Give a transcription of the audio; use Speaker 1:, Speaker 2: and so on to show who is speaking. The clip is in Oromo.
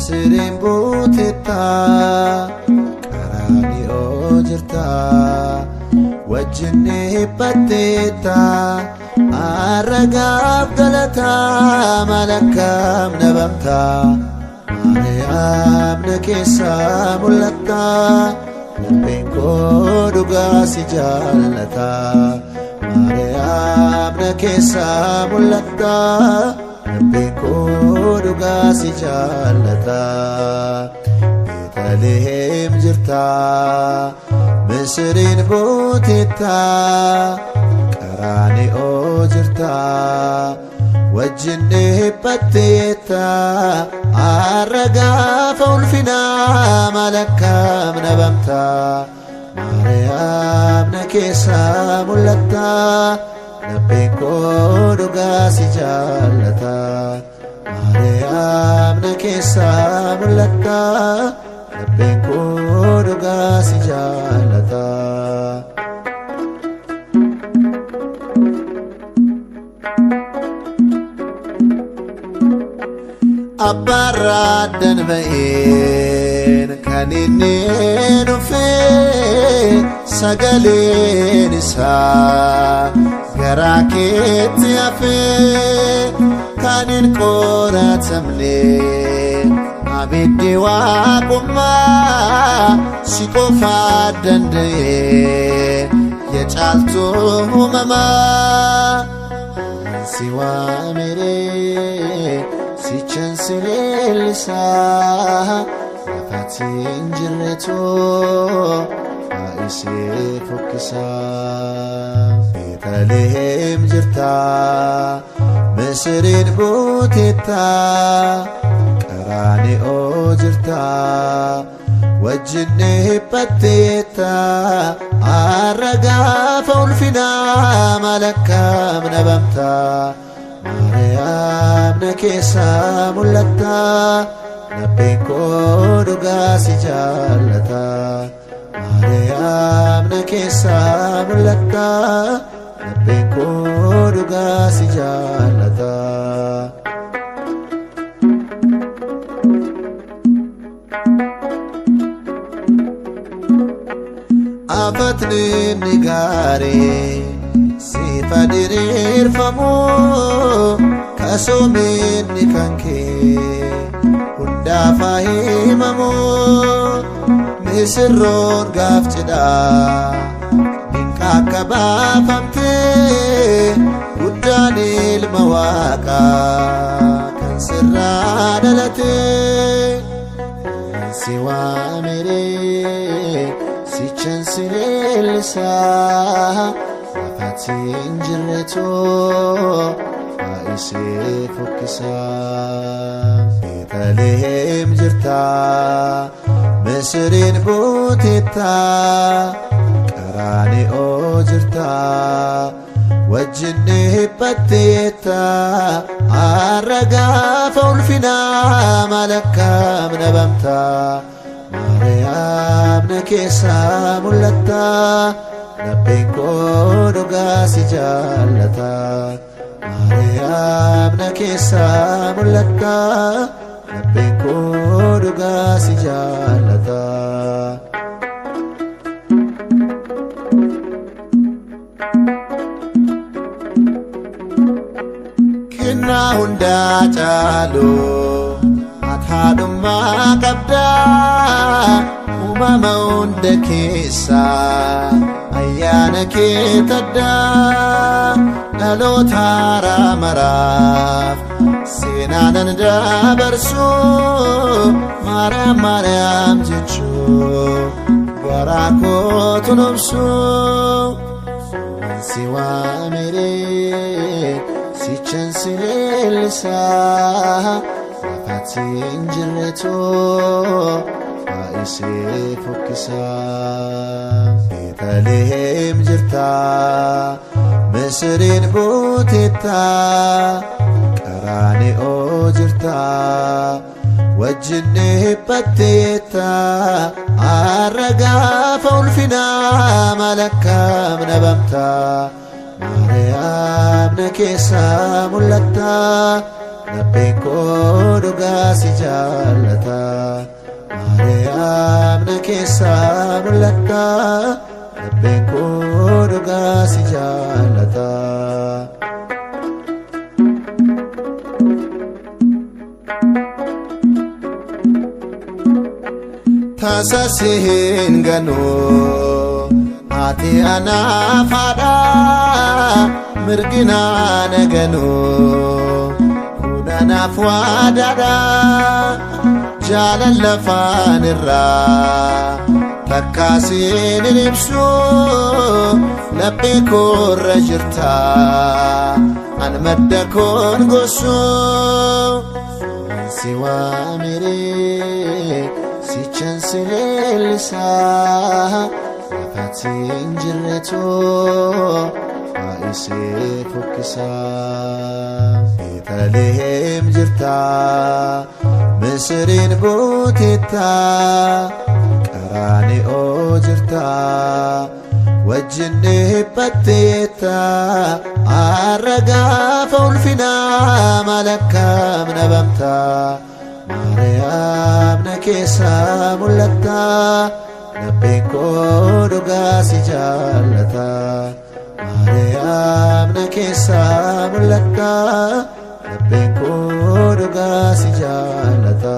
Speaker 1: Misirin butetta Karani ojirta Wajjinni hibbaddeetta Arragaaf galata Malakkam nabamta Maariyaam na keessa mul'atta Labbeen koo dhugaa si jaallata Maariyaam na keessa mul'atta Labbeen koo dhugaa si jaallata Beetlehem jirta Misirin butetta Qaraani'oo jirta Wajjinni hibbaddeetta Arragaaf ulfinaa Malakkam nabamta Maariyaam na keessa mul'atta Labbeen koo dhugaa si jaallata Maariyaam na keessa mul'atta Labbeen koo dhugaa si jaallata Abbaarraaddan ba'een kan inni dhufe sagaleen isaa garaa keetti hafe kan hin qoratamne abiddi waaqummaa si qofaa danda'e yacaaltuu uumamaa si waameree Sichan silelisa Nafatin jirreto Aise fokkisa Beetlehem jirta Misirin butetta Qaraani'oo jirta Wajjinni hibbaddeetta Arragaaf ulfinaa Malakkam nabamta Maariyaam na keessa mul'atta Labbeen koo dhugaa si jaallata Maariyaam na keessa mul'atta Labbeen koo dhugaa si jaallata Afatni inni gaarii Sifa diriirfamu kasoominni kan kee hundaaf himamu misirroon gaaf cidhaa dinqaa akka baafamte guddaan ilma waaqaa kan sirraa dhalate si waameree sichan si leellisaa Nafatin jirreto Aise fokkisa Beetlehem jirta Misirin butetta Qaraani'oo jirta Wajjinni hibbaddeetta Arragaaf ulfinaa Malakkam nabamta Maariyaam na keessa mul'atta Labbeen koo dhugaa si jaallata Maariyaam na keessa mul'atta Labbeen koo dhugaa si jaallata Kennaa hundaa caalu Ataadhummaa qabdaa Uumama hunda keessaa Ayyaana kee taddaa dhaloota haaraa maraaf seenaanan dabarsu Maariyaam Maariyaam jechuu garaa kootu nobsu si waameree sichan si leellisaa Nafatin jirreto Aise fokkisa Beetlehem jirta Misirin butetta Qaraani'oo jirta Wajjinni hibbaddeetta Arragaaf ulfinaa Malakkam nabamta Maariyaam na keessa mul'atta lapheen koo dhugaa si jaallata. Maariyaam na keessaa mul'atta, lapheen koo dhugaa si jaallata. Taasasiin ganuu ati anaaf haadha, mirgina naganuu kun anaaf waadaadha. Jaalala lafaan irraa takkaasiin hin ibsu, laphee koorra jirta an madda koon gosu. Si waamiree sichan si leellisaa, lafatiin jirretoo baay'isee fokkisaa. Beetalehem jirtaa Misiriin buuteettaa, Qaraani'oo jirtaa wajjin dhiphatteettaa. Har'a gaafa ulfinaa maal akkam nabamtaa. Maariyaam na keessaa mul'atta, lapheen koo dhugaa si jaallata. Maariyaam na keessaa mul'atta, lapheen koo dhugaa si jaallata.